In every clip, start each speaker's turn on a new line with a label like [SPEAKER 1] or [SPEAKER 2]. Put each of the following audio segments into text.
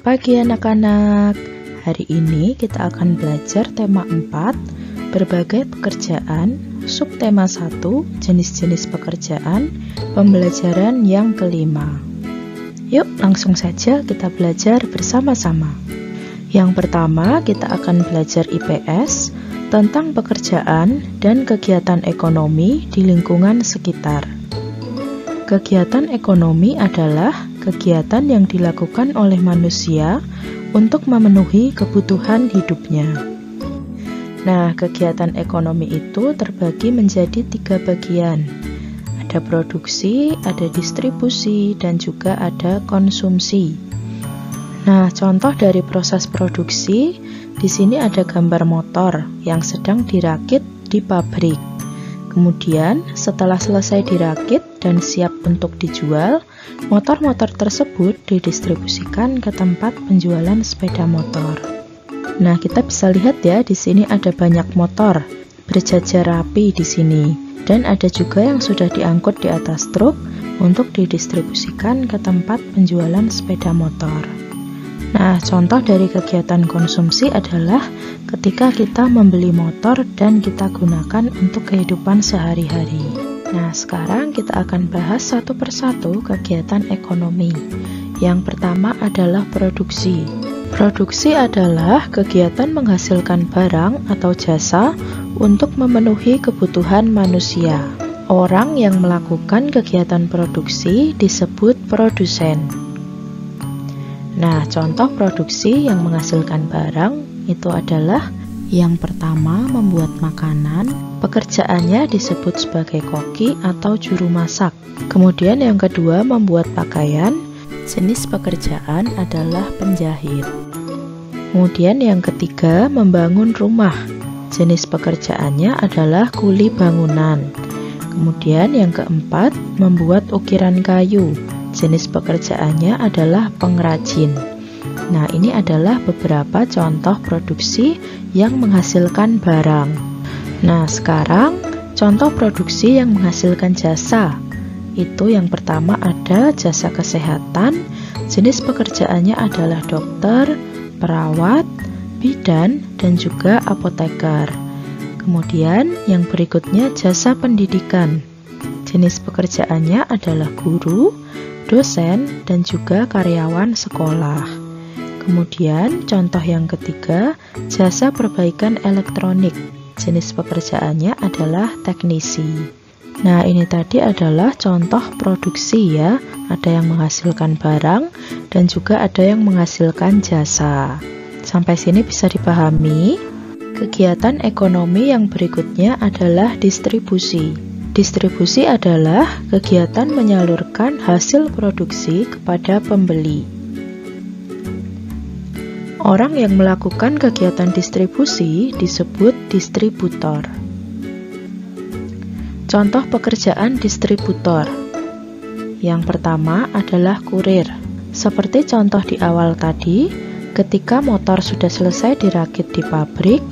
[SPEAKER 1] pagi anak-anak. Hari ini kita akan belajar tema 4, berbagai pekerjaan, subtema 1, jenis-jenis pekerjaan, pembelajaran yang kelima. Yuk langsung saja kita belajar bersama-sama. Yang pertama kita akan belajar IPS tentang pekerjaan dan kegiatan ekonomi di lingkungan sekitar. Kegiatan ekonomi adalah kegiatan yang dilakukan oleh manusia untuk memenuhi kebutuhan hidupnya. Nah, kegiatan ekonomi itu terbagi menjadi 3 bagian. Ada produksi, ada distribusi, dan juga ada konsumsi. Nah, contoh dari proses produksi, di sini ada gambar motor yang sedang dirakit di pabrik. Kemudian, setelah selesai dirakit dan siap untuk dijual, motor-motor tersebut didistribusikan ke tempat penjualan sepeda motor. Nah, kita bisa lihat ya, di sini ada banyak motor berjajar rapi di sini, dan ada juga yang sudah diangkut di atas truk untuk didistribusikan ke tempat penjualan sepeda motor. Nah, contoh dari kegiatan konsumsi adalah ketika kita membeli motor dan kita gunakan untuk kehidupan sehari-hari. Nah, sekarang kita akan bahas satu persatu kegiatan ekonomi. Yang pertama adalah produksi. Produksi adalah kegiatan menghasilkan barang atau jasa untuk memenuhi kebutuhan manusia. Orang yang melakukan kegiatan produksi disebut produsen. Nah, contoh produksi yang menghasilkan barang itu adalah yang pertama membuat makanan, pekerjaannya disebut sebagai koki atau juru masak. Kemudian yang kedua membuat pakaian, jenis pekerjaan adalah penjahit. Kemudian yang ketiga membangun rumah, jenis pekerjaannya adalah kuli bangunan. Kemudian yang keempat membuat ukiran kayu, jenis pekerjaannya adalah pengrajin. Nah, ini adalah beberapa contoh produksi yang menghasilkan barang. Nah, sekarang contoh produksi yang menghasilkan jasa. Itu yang pertama ada jasa kesehatan, jenis pekerjaannya adalah dokter, perawat, bidan, dan juga apoteker. Kemudian yang berikutnya jasa pendidikan. Jenis pekerjaannya adalah guru, dosen, dan juga karyawan sekolah. Kemudian contoh yang ketiga, jasa perbaikan elektronik. Jenis pekerjaannya adalah teknisi. Nah, ini tadi adalah contoh produksi ya. Ada yang menghasilkan barang dan juga ada yang menghasilkan jasa. Sampai sini bisa dipahami? Kegiatan ekonomi yang berikutnya adalah distribusi. Distribusi adalah kegiatan menyalurkan hasil produksi kepada pembeli. Orang yang melakukan kegiatan distribusi disebut distributor. Contoh pekerjaan distributor. Yang pertama adalah kurir. Seperti contoh di awal tadi, ketika motor sudah selesai dirakit di pabrik,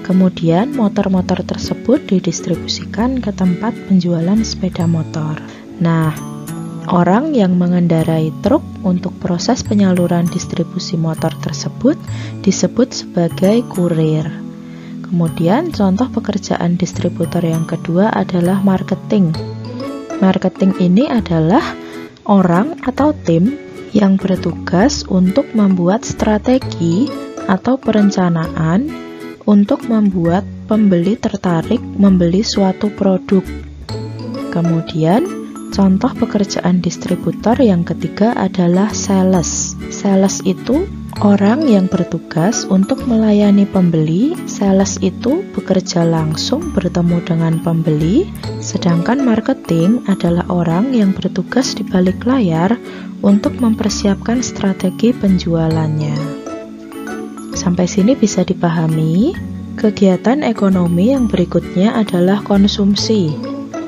[SPEAKER 1] kemudian motor-motor tersebut didistribusikan ke tempat penjualan sepeda motor. Nah, orang yang mengendarai truk untuk proses penyaluran distribusi motor tersebut disebut sebagai kurir. Kemudian contoh pekerjaan distributor yang kedua adalah marketing. Marketing ini adalah orang atau tim yang bertugas untuk membuat strategi atau perencanaan untuk membuat pembeli tertarik membeli suatu produk. Kemudian, contoh pekerjaan distributor yang ketiga adalah sales. Sales itu orang yang bertugas untuk melayani pembeli. Sales itu bekerja langsung bertemu dengan pembeli, sedangkan marketing adalah orang yang bertugas di balik layar untuk mempersiapkan strategi penjualannya. Sampai sini bisa dipahami? Kegiatan ekonomi yang berikutnya adalah konsumsi.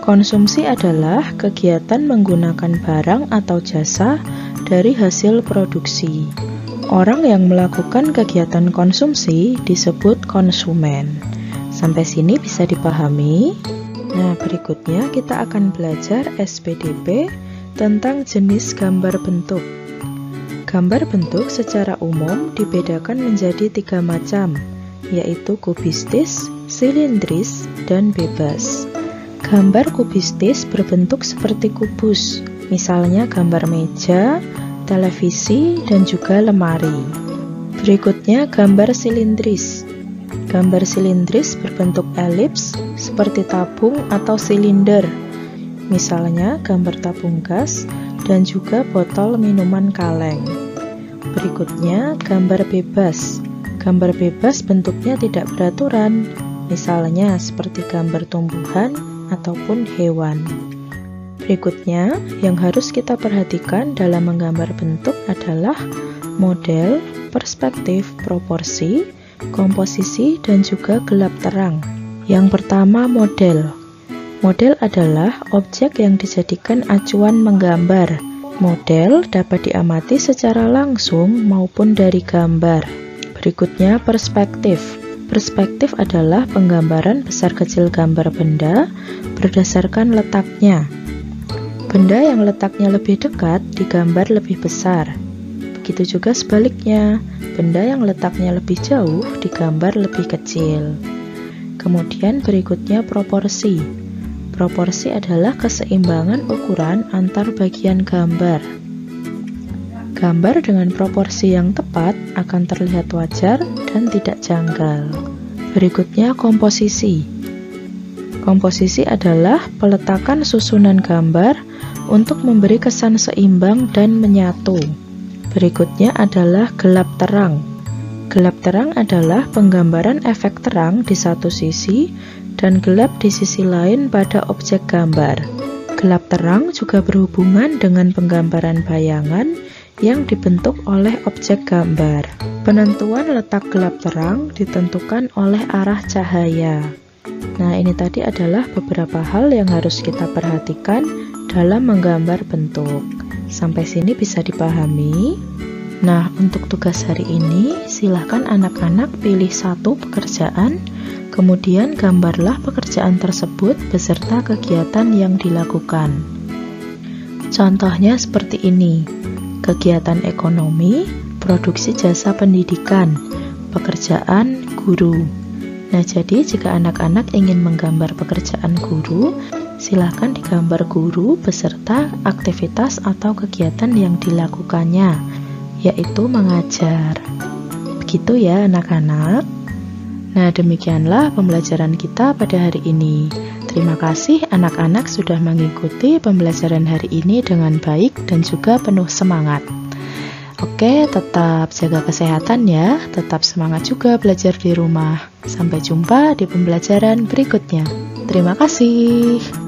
[SPEAKER 1] Konsumsi adalah kegiatan menggunakan barang atau jasa dari hasil produksi. Orang yang melakukan kegiatan konsumsi disebut konsumen. Sampai sini bisa dipahami? Nah, berikutnya kita akan belajar SPDP tentang jenis gambar bentuk. Gambar bentuk secara umum dibedakan menjadi 3 macam, yaitu kubistis, silindris, dan bebas. Gambar kubistis berbentuk seperti kubus, misalnya gambar meja, televisi, dan juga lemari. Berikutnya gambar silindris. Gambar silindris berbentuk elips seperti tabung atau silinder, misalnya gambar tabung gas dan juga botol minuman kaleng. Berikutnya gambar bebas. Gambar bebas bentuknya tidak beraturan, misalnya seperti gambar tumbuhan ataupun hewan. Berikutnya yang harus kita perhatikan dalam menggambar bentuk adalah model, perspektif, proporsi, komposisi, dan juga gelap terang. Yang pertama, model. Model adalah objek yang dijadikan acuan menggambar. Model dapat diamati secara langsung maupun dari gambar. Berikutnya, perspektif. Perspektif adalah penggambaran besar kecil gambar benda berdasarkan letaknya. Benda yang letaknya lebih dekat digambar lebih besar. Begitu juga sebaliknya, benda yang letaknya lebih jauh digambar lebih kecil. Kemudian berikutnya proporsi. Proporsi adalah keseimbangan ukuran antar bagian gambar. Gambar dengan proporsi yang tepat akan terlihat wajar dan tidak janggal. Berikutnya komposisi. Komposisi adalah peletakan susunan gambar untuk memberi kesan seimbang dan menyatu. Berikutnya adalah gelap terang. Gelap terang adalah penggambaran efek terang di satu sisi dan gelap di sisi lain pada objek gambar. Gelap terang juga berhubungan dengan penggambaran bayangan yang dibentuk oleh objek gambar. Penentuan letak gelap terang ditentukan oleh arah cahaya. Nah, ini tadi adalah beberapa hal yang harus kita perhatikan dalam menggambar bentuk. Sampai sini bisa dipahami? Nah, untuk tugas hari ini, silahkan anak-anak pilih satu pekerjaan, kemudian gambarlah pekerjaan tersebut beserta kegiatan yang dilakukan. Contohnya seperti ini: kegiatan ekonomi, produksi jasa pendidikan, pekerjaan guru. Nah, jadi jika anak-anak ingin menggambar pekerjaan guru, silahkan digambar guru beserta aktivitas atau kegiatan yang dilakukannya, yaitu mengajar. Begitu ya anak-anak. Nah, demikianlah pembelajaran kita pada hari ini. Terima kasih anak-anak sudah mengikuti pembelajaran hari ini dengan baik dan juga penuh semangat. Oke, tetap jaga kesehatan ya, tetap semangat juga belajar di rumah. Sampai jumpa di pembelajaran berikutnya. Terima kasih.